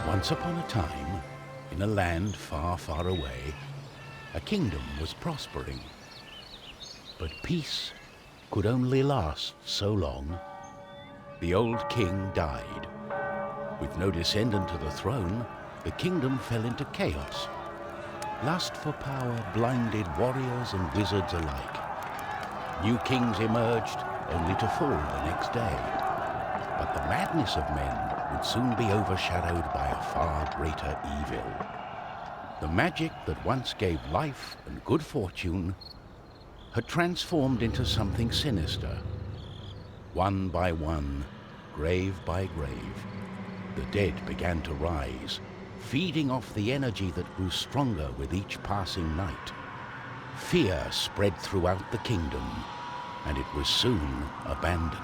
Once upon a time, in a land far, far away, a kingdom was prospering. But peace could only last so long. The old king died. With no descendant to the throne, the kingdom fell into chaos. Lust for power blinded warriors and wizards alike. New kings emerged, only to fall the next day. But the madness of men would soon be overshadowed by a far greater evil. The magic that once gave life and good fortune had transformed into something sinister. One by one, grave by grave, the dead began to rise, feeding off the energy that grew stronger with each passing night. Fear spread throughout the kingdom, and it was soon abandoned.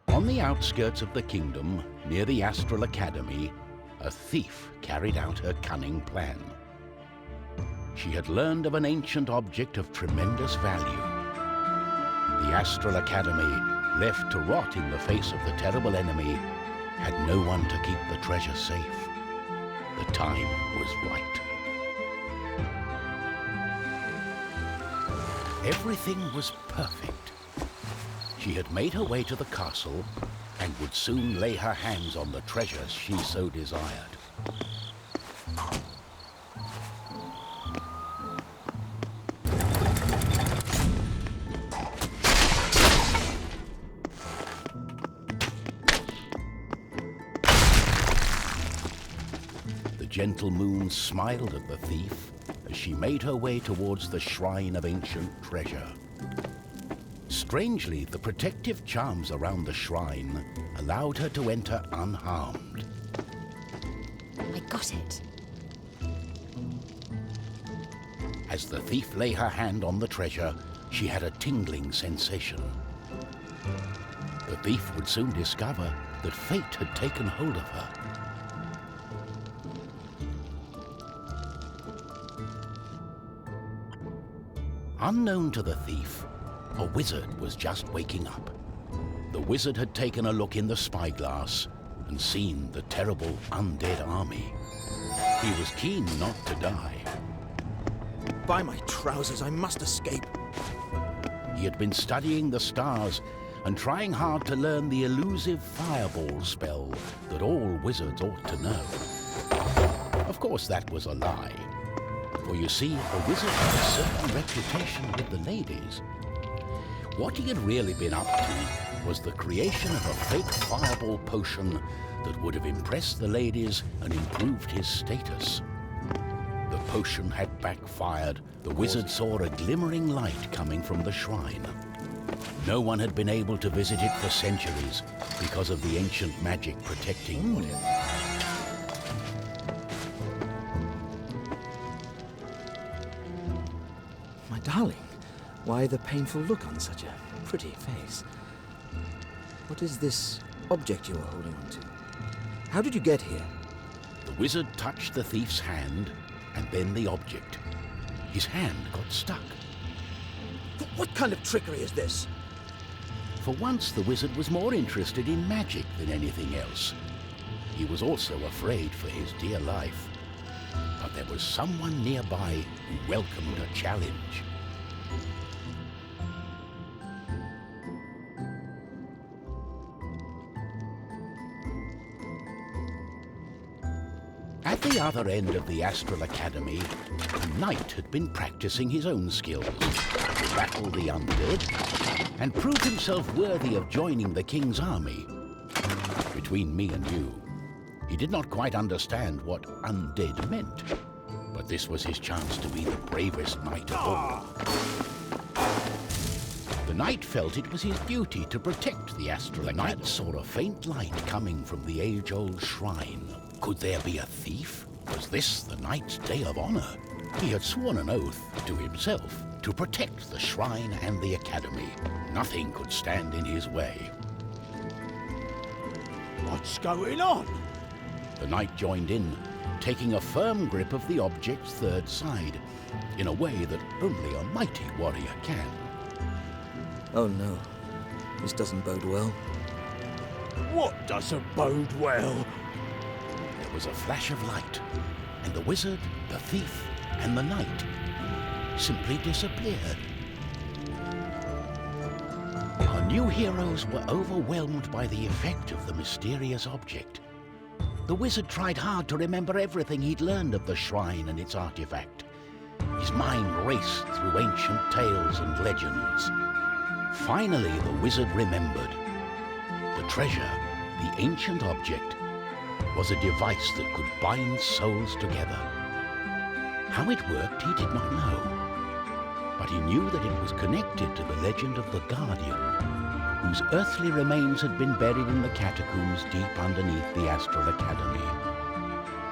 On the outskirts of the kingdom, near the Astral Academy, a thief carried out her cunning plan. She had learned of an ancient object of tremendous value. The Astral Academy, left to rot in the face of the terrible enemy, had no one to keep the treasure safe. The time was right. Everything was perfect. She had made her way to the castle and would soon lay her hands on the treasures she so desired. The gentle moon smiled at the thief as she made her way towards the shrine of ancient treasure. Strangely, the protective charms around the shrine allowed her to enter unharmed. I got it. As the thief lay her hand on the treasure, she had a tingling sensation. The thief would soon discover that fate had taken hold of her. Unknown to the thief, a wizard was just waking up. The wizard had taken a look in the spyglass and seen the terrible undead army. He was keen not to die. By my trousers, I must escape. He had been studying the stars and trying hard to learn the elusive fireball spell that all wizards ought to know. Of course, that was a lie. For you see, a wizard had a certain reputation with the ladies. What he had really been up to was the creation of a fake fireball potion that would have impressed the ladies and improved his status. The potion had backfired. The wizard saw a glimmering light coming from the shrine. No one had been able to visit it for centuries because of the ancient magic protecting it. My darling, why the painful look on such a pretty face? What is this object you are holding on to? How did you get here? The wizard touched the thief's hand and then the object. His hand got stuck. What kind of trickery is this? For once, the wizard was more interested in magic than anything else. He was also afraid for his dear life. but there was someone nearby who welcomed a challenge. At the other end of the Astral Academy, a knight had been practicing his own skills to battle the undead and prove himself worthy of joining the king's army. Between me and you, he did not quite understand what undead meant, but this was his chance to be the bravest knight of all. The knight felt it was his duty to protect the Astral Academy. The knight saw a faint light coming from the age-old shrine. Could there be a thief? Was this the knight's day of honor? He had sworn an oath to himself to protect the shrine and the academy. Nothing could stand in his way. What's going on? The knight joined in, taking a firm grip of the object's third side, in a way that only a mighty warrior can. Oh no, this doesn't bode well. What doesn't bode well? There was a flash of light, and the wizard, the thief, and the knight simply disappeared. Our new heroes were overwhelmed by the effect of the mysterious object. The wizard tried hard to remember everything he'd learned of the shrine and its artifact. His mind raced through ancient tales and legends. Finally, the wizard remembered. The treasure, the ancient object, was a device that could bind souls together. How it worked, he did not know. But he knew that it was connected to the legend of the Guardian, whose earthly remains had been buried in the catacombs deep underneath the Astral Academy.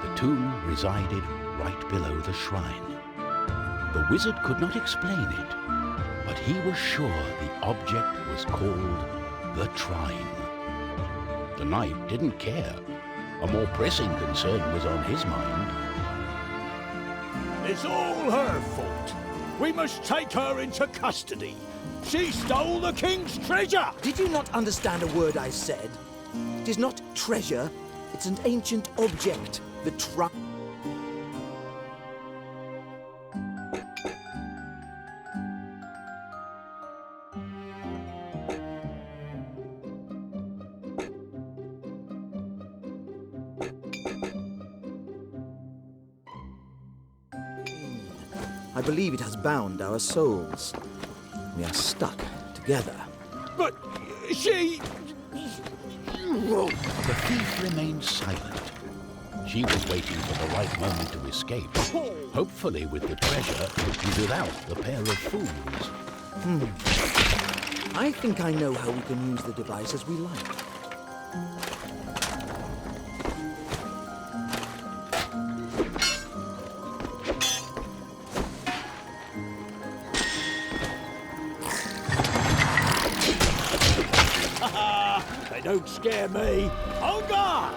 The tomb resided right below the shrine. The wizard could not explain it, but he was sure the object was called the Trine. The knight didn't care. A more pressing concern was on his mind. It's all her fault. We must take her into custody. She stole the king's treasure! Did you not understand a word I said? It is not treasure, it's an ancient object. The I believe it has bound our souls. We are stuck together. But she... The thief remained silent. She was waiting for the right moment to escape, hopefully with the treasure and without the pair of fools. I think I know how we can use the device as we like. They don't scare me. On guard!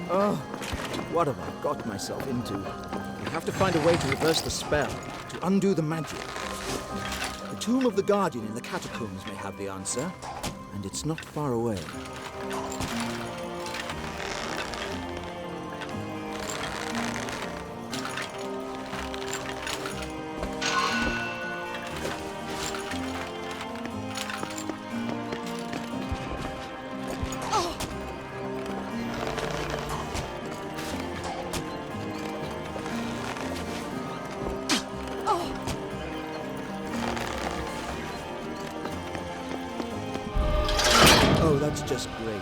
Oh, what have I got myself into? We have to find a way to reverse the spell, to undo the magic. The tomb of the Guardian in the catacombs may have the answer, and it's not far away. Oh, that's just great.